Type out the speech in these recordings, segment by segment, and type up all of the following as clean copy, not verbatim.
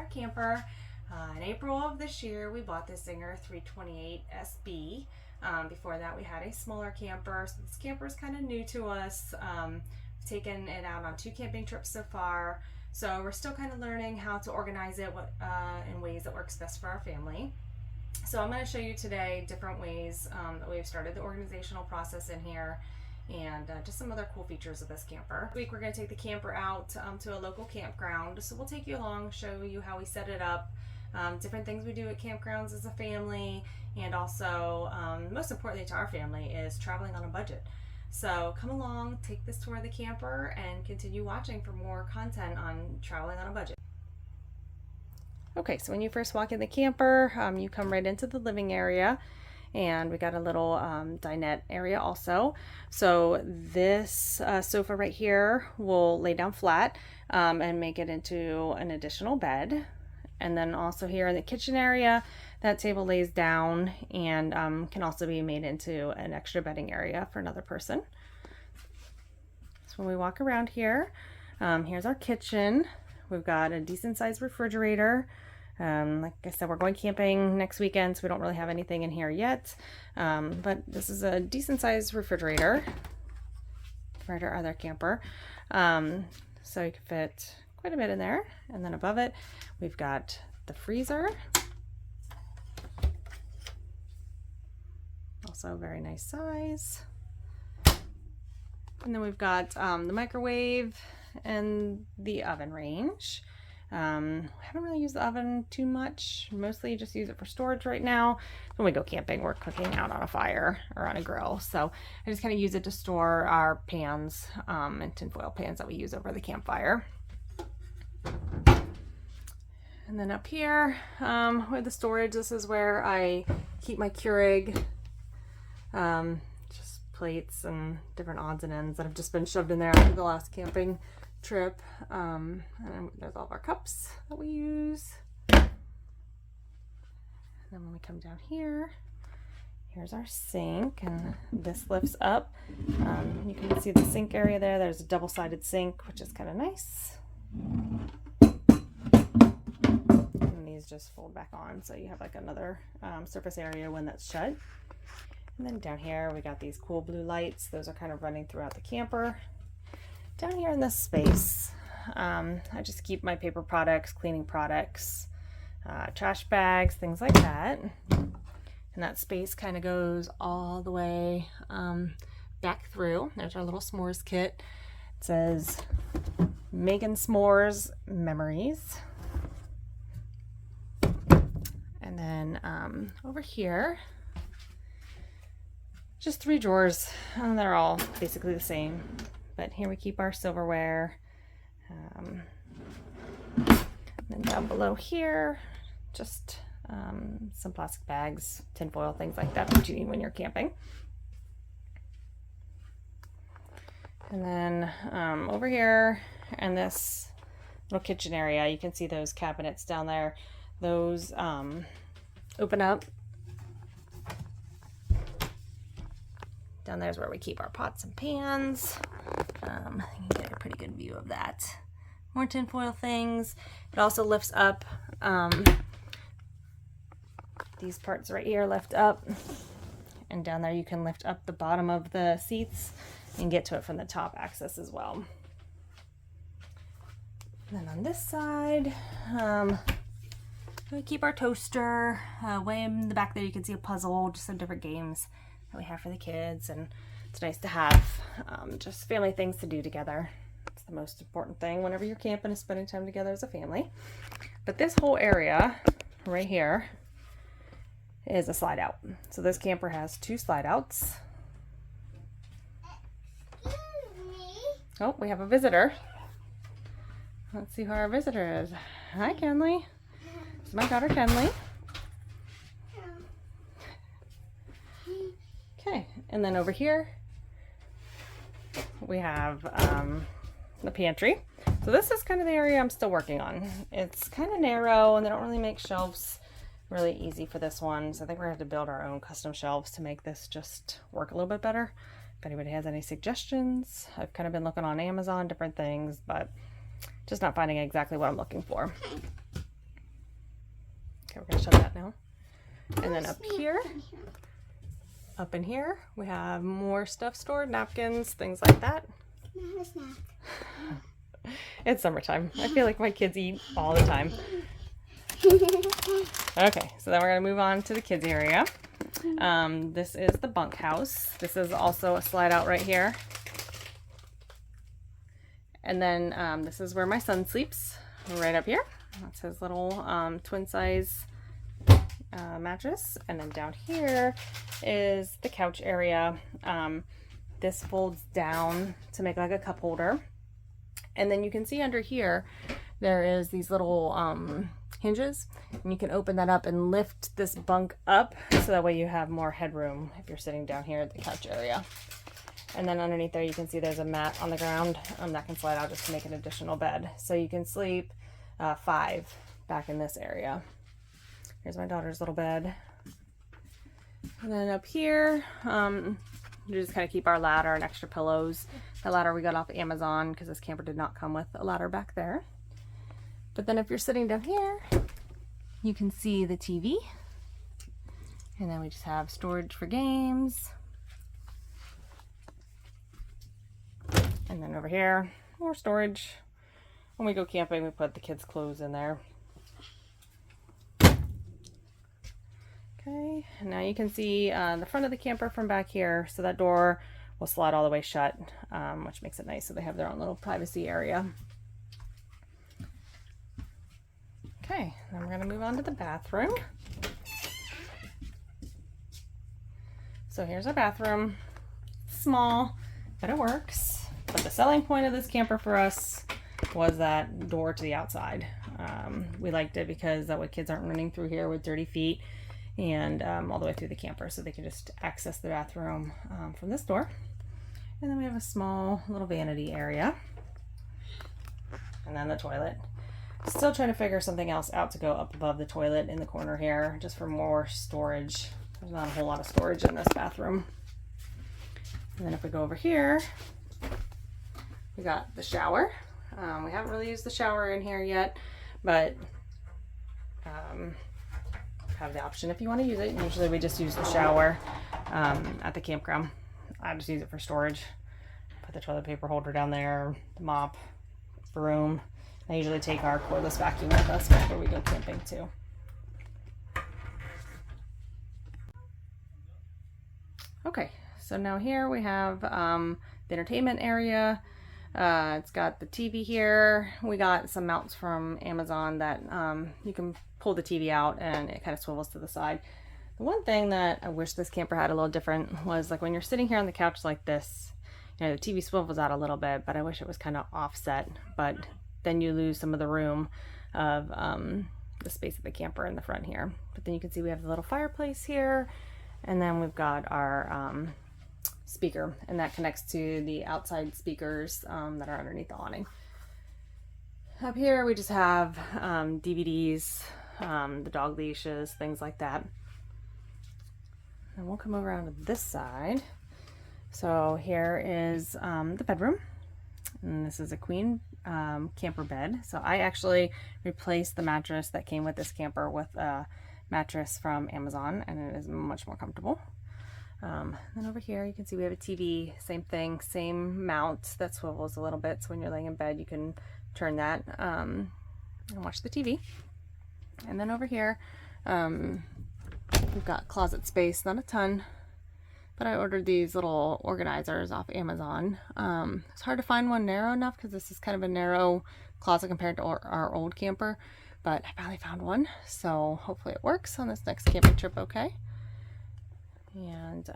our camper. In April of this year, we bought this Zinger 328 SB. Before that, we had a smaller camper, so this camper is kind of new to us. We've taken it out on 2 camping trips so far, so we're still kind of learning how to organize it in ways that works best for our family. So I'm going to show you today different ways that we've started the organizational process in here, and just some other cool features of this camper. This week we're going to take the camper out to a local campground, so we'll take you along, show you how we set it up, different things we do at campgrounds as a family, and also most importantly to our family is traveling on a budget. So come along, take this tour of the camper, and continue watching for more content on traveling on a budget. Okay, so when you first walk in the camper, you come right into the living area, and we got a little dinette area also. So this sofa right here will lay down flat and make it into an additional bed. And then also here in the kitchen area, that table lays down and can also be made into an extra bedding area for another person. So when we walk around here, here's our kitchen. We've got a decent sized refrigerator. Like I said, we're going camping next weekend, so we don't really have anything in here yet. But this is a decent sized refrigerator compared to our other camper. So you can fit quite a bit in there. And then above it, we've got the freezer. Also a very nice size. And then we've got the microwave and the oven range. I haven't really used the oven too much. Mostly just use it for storage right now. When we go camping, we're cooking out on a fire or on a grill. So I just kind of use it to store our pans and tinfoil pans that we use over the campfire. And then up here with the storage, this is where I keep my Keurig, just plates and different odds and ends that have just been shoved in there after the last camping trip. And there's all of our cups that we use. And then when we come down here, here's our sink, and this lifts up. You can see the sink area there. There's a double-sided sink, which is kind of nice. And these just fold back on, so you have like another surface area when that's shut. And then down here we got these cool blue lights. Those are kind of running throughout the camper. Down here in this space, I just keep my paper products, cleaning products, trash bags, things like that. And that space kind of goes all the way back through. There's our little s'mores kit. It says Megan S'mores Memories. And then over here, just 3 drawers, and they're all basically the same. But here we keep our silverware. And then down below here, just some plastic bags, tinfoil, things like that that you need when you're camping. And then over here in this little kitchen area, you can see those cabinets down there. Those open up. Down there is where we keep our pots and pans. You can get a pretty good view of that. More tinfoil things. It also lifts up. These parts right here lift up. And down there you can lift up the bottom of the seats and get to it from the top access as well. And then on this side, we keep our toaster. Way in the back there you can see a puzzle, just some different games that we have for the kids, and it's nice to have just family things to do together. It's the most important thing whenever you're camping, is spending time together as a family. But this whole area right here is a slide out. So this camper has 2 slide outs. Oh, we have a visitor. Let's see who our visitor is. Hi, Kenley. This is my daughter, Kenley. Okay, and then over here we have the pantry. So this is kind of the area I'm still working on. It's kind of narrow, and they don't really make shelves really easy for this one. So I think we're going to have to build our own custom shelves to make this just work a little bit better. If anybody has any suggestions, I've kind of been looking on Amazon, different things, but just not finding exactly what I'm looking for. Okay, we're gonna shut that now. And then up in here, we have more stuff stored, napkins, things like that. It's summertime. I feel like my kids eat all the time. Okay, so then we're gonna move on to the kids area. This is the bunkhouse. This is also a slide out right here. And then this is where my son sleeps, right up here. That's his little twin size mattress. And then down here is the couch area. This folds down to make like a cup holder. And then you can see under here, there is these little hinges, and you can open that up and lift this bunk up so that way you have more headroom if you're sitting down here at the couch area. And then underneath there, you can see there's a mat on the ground that can slide out just to make an additional bed. So you can sleep 5 back in this area. Here's my daughter's little bed. And then up here, we just kind of keep our ladder and extra pillows. That ladder we got off Amazon because this camper did not come with a ladder back there. But then if you're sitting down here, you can see the TV. And then we just have storage for games. And then over here, more storage. When we go camping, we put the kids' clothes in there. Okay, and now you can see the front of the camper from back here. So that door will slide all the way shut, which makes it nice. So they have their own little privacy area. Okay, then we're gonna move on to the bathroom. So here's our bathroom. Small, but it works. But the selling point of this camper for us was that door to the outside. We liked it because that way kids aren't running through here with dirty feet and all the way through the camper, so they can just access the bathroom from this door. And then we have a small little vanity area. And then the toilet. Still trying to figure something else out to go up above the toilet in the corner here, just for more storage. There's not a whole lot of storage in this bathroom. And then if we go over here, we got the shower. We haven't really used the shower in here yet, but have the option if you want to use it. Usually we just use the shower at the campground. I just use it for storage. Put the toilet paper holder down there, the mop, broom. I usually take our cordless vacuum with us before we go camping too. Okay, so now here we have the entertainment area. It's got the TV here. We got some mounts from Amazon that you can pull the TV out and it kind of swivels to the side. The one thing that I wish this camper had a little different was like when you're sitting here on the couch like this, you know, the TV swivels out a little bit, but I wish it was kind of offset. But then you lose some of the room of the space of the camper in the front here. But then you can see we have the little fireplace here, and then we've got our speaker, and that connects to the outside speakers that are underneath the awning. Up here we just have DVDs, the dog leashes, things like that. And we'll come over around to this side. So here is the bedroom, and this is a queen camper bed. So I actually replaced the mattress that came with this camper with a mattress from Amazon, and it is much more comfortable. Then over here you can see we have a TV, same thing, same mount that swivels a little bit, so when you're laying in bed you can turn that and watch the TV. And then over here we've got closet space, not a ton, but I ordered these little organizers off Amazon. It's hard to find one narrow enough because this is kind of a narrow closet compared to our old camper, but I finally found one, so hopefully it works on this next camping trip okay. And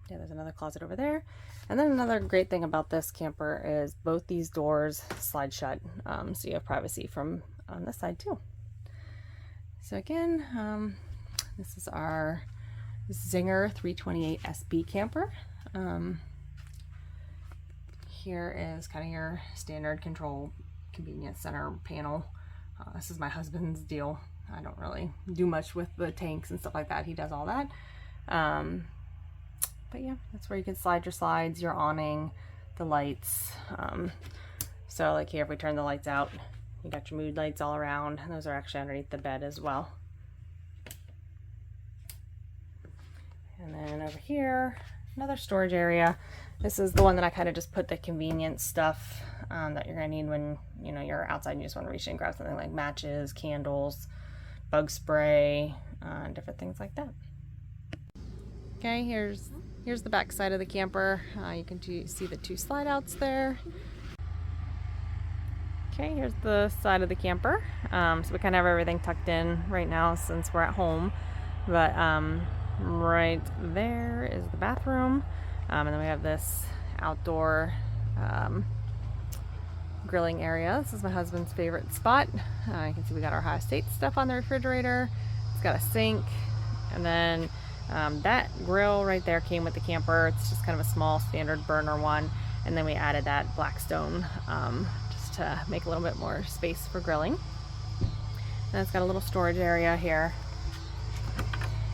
yeah, there's another closet over there. And then another great thing about this camper is both these doors slide shut, so you have privacy from on this side too. So again, this is our Zinger 328 SB camper. Here is kind of your standard control convenience center panel. This is my husband's deal. I don't really do much with the tanks and stuff like that. He does all that. But yeah, that's where you can slide your slides, your awning, the lights. So like here, if we turn the lights out, you got your mood lights all around. Those are actually underneath the bed as well. then over here, another storage area. This is the one that I kind of just put the convenience stuff that you're gonna need when you're outside and you just want to reach in and grab something like matches, candles, bug spray, different things like that. Okay, here's the back side of the camper. You can see the 2 slide outs there. Okay, here's the side of the camper. So we kind of have everything tucked in right now since we're at home. But right there is the bathroom. And then we have this outdoor grilling area. This is my husband's favorite spot. You can see we got our Ohio State stuff on the refrigerator. It's got a sink. And then that grill right there came with the camper. It's just kind of a small standard burner one. And then we added that Blackstone just to make a little bit more space for grilling. And it's got a little storage area here.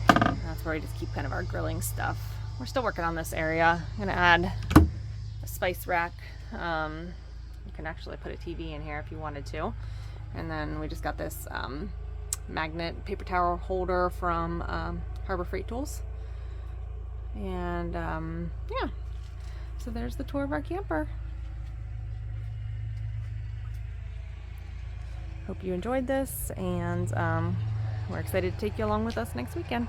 That's where we just keep kind of our grilling stuff. We're still working on this area. I'm gonna add a spice rack. You can actually put a TV in here if you wanted to. And then we just got this magnet paper towel holder from Harbor Freight Tools. And yeah, so there's the tour of our camper. Hope you enjoyed this, and we're excited to take you along with us next weekend.